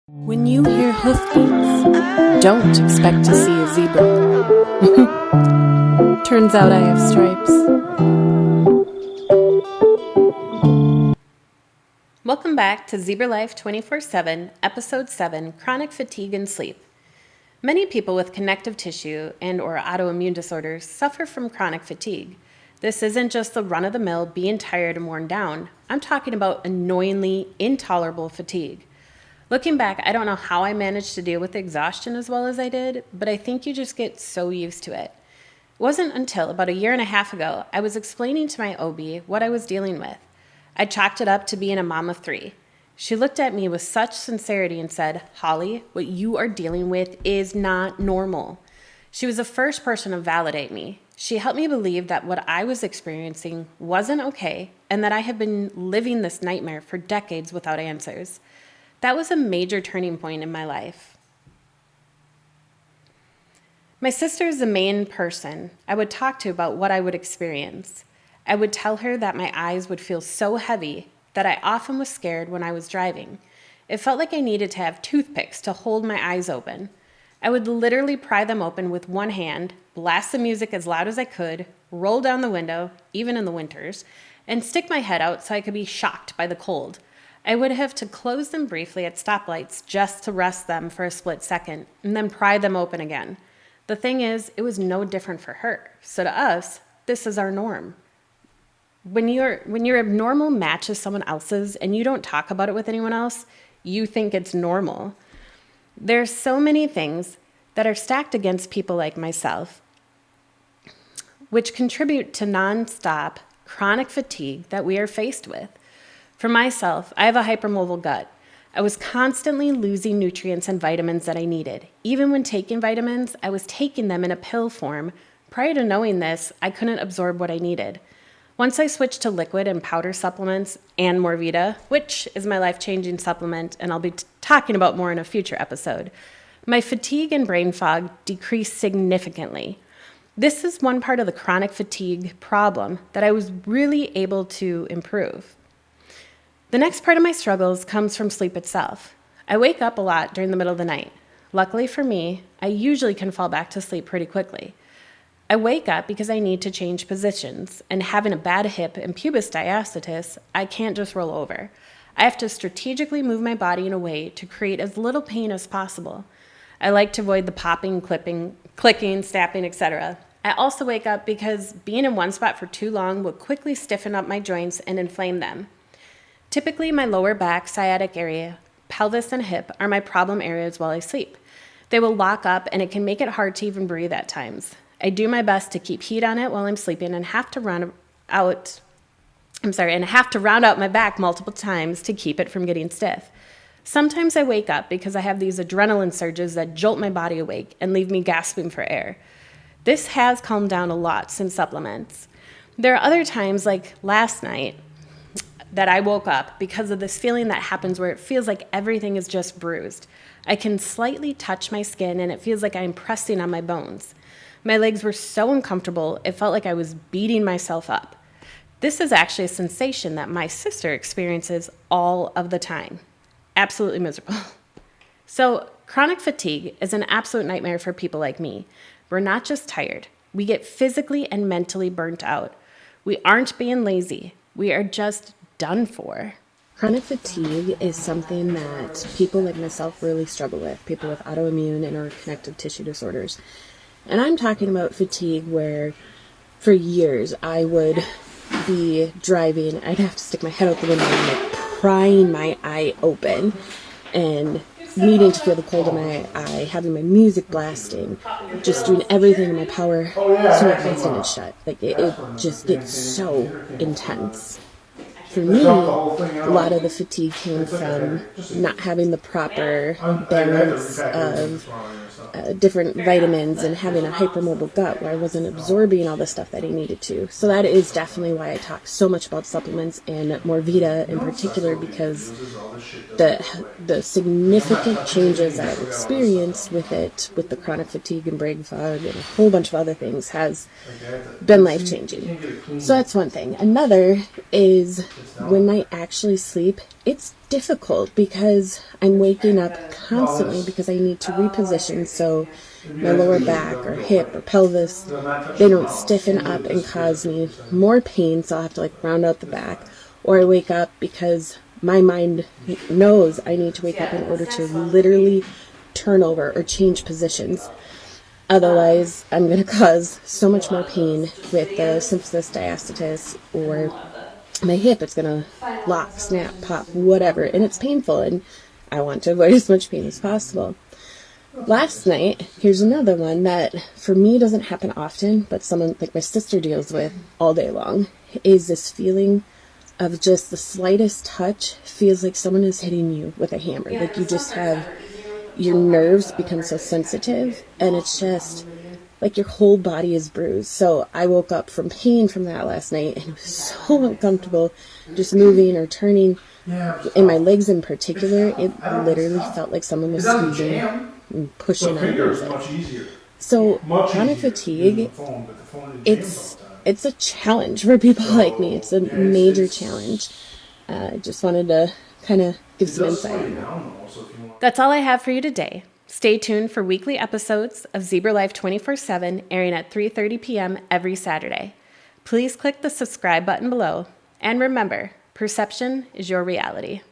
When you hear hoofbeats, don't expect to see a zebra. Turns out I have stripes. Welcome back to Zebra Life 24/7, Episode 7, Chronic Fatigue and Sleep. Many people with connective tissue and or autoimmune disorders suffer from chronic fatigue. This isn't just the run-of-the-mill being tired and worn down. I'm talking about annoyingly intolerable fatigue. Looking back, I don't know how I managed to deal with exhaustion as well as I did, but I think you just get so used to it. It wasn't until about a year and a half ago I was explaining to my OB what I was dealing with. I chalked it up to being a mom of 3. She looked at me with such sincerity and said, "Holly, what you are dealing with is not normal." She was the first person to validate me. She helped me believe that what I was experiencing wasn't okay and that I had been living this nightmare for decades without answers. That was a major turning point in my life. My sister is the main person I would talk to about what I would experience. I would tell her that my eyes would feel so heavy that I often was scared when I was driving. It felt like I needed to have toothpicks to hold my eyes open. I would literally pry them open with one hand, blast the music as loud as I could, roll down the window, even in the winters, and stick my head out so I could be shocked by the cold. I would have to close them briefly at stoplights just to rest them for a split second and then pry them open again. The thing is, it was no different for her. So to us, this is our norm. When your abnormal matches someone else's and you don't talk about it with anyone else, you think it's normal. There's so many things that are stacked against people like myself, which contribute to nonstop chronic fatigue that we are faced with. For myself, I have a hypermobile gut. I was constantly losing nutrients and vitamins that I needed. Even when taking vitamins, I was taking them in a pill form. Prior to knowing this, I couldn't absorb what I needed. Once I switched to liquid and powder supplements and Morvita, which is my life-changing supplement, and I'll be talking about more in a future episode, my fatigue and brain fog decreased significantly. This is one part of the chronic fatigue problem that I was really able to improve. The next part of my struggles comes from sleep itself. I wake up a lot during the middle of the night. Luckily for me, I usually can fall back to sleep pretty quickly. I wake up because I need to change positions, and having a bad hip and pubis diastasis, I can't just roll over. I have to strategically move my body in a way to create as little pain as possible. I like to avoid the popping, clipping, clicking, snapping, etc. I also wake up because being in one spot for too long will quickly stiffen up my joints and inflame them. Typically, my lower back, sciatic area, pelvis, and hip are my problem areas while I sleep. They will lock up, and it can make it hard to even breathe at times. I do my best to keep heat on it while I'm sleeping and have to round out my back multiple times to keep it from getting stiff. Sometimes I wake up because I have these adrenaline surges that jolt my body awake and leave me gasping for air. This has calmed down a lot since supplements. There are other times, like last night, that I woke up because of this feeling that happens where it feels like everything is just bruised. I can slightly touch my skin and it feels like I'm pressing on my bones. My legs were so uncomfortable, it felt like I was beating myself up. This is actually a sensation that my sister experiences all of the time. Absolutely miserable. So, chronic fatigue is an absolute nightmare for people like me. We're not just tired. We get physically and mentally burnt out. We aren't being lazy. We are just done for. Chronic fatigue is something that people like myself really struggle with, people with autoimmune and or connective tissue disorders. And I'm talking about fatigue where for years I would be driving, I'd have to stick my head out the window and like prying my eye open and needing to feel the cold in my eye, having my music blasting, just doing everything in my power so my eyes didn't shut. Like it just gets so intense. For me, a lot of the fatigue came from not having the proper balance of different vitamins and having a hypermobile gut where I wasn't absorbing all the stuff that I needed to. So that is definitely why I talk so much about supplements and Morvita in particular, because the significant changes that I've experienced with it, with the chronic fatigue and brain fog and a whole bunch of other things, has been life-changing. So that's one thing. Another is when I actually sleep, it's difficult because I'm waking up constantly because I need to reposition so my lower back or hip or pelvis, they don't stiffen up and cause me more pain, so I'll have to like round out the back. Or I wake up because my mind knows I need to wake up in order to literally turn over or change positions. Otherwise, I'm going to cause so much more pain with the symphysis diastasis or my hip. It's going to lock, snap, pop, whatever, and it's painful, and I want to avoid as much pain as possible. Last night, here's another one that for me doesn't happen often, but someone like my sister deals with all day long, is this feeling of just the slightest touch feels like someone is hitting you with a hammer. Like you just have your nerves become so sensitive, and it's just like your whole body is bruised. So I woke up from pain from that last night, and it was so uncomfortable just moving or turning. In my legs in particular, it literally felt like someone was squeezing and pushing on it. So chronic fatigue, it's a challenge for people like me. It's a major challenge. I just wanted to kind of give some insight on that. That's all I have for you today. Stay tuned for weekly episodes of Zebra Life 24/7 airing at 3:30 p.m. every Saturday. Please click the subscribe button below. And remember, perception is your reality.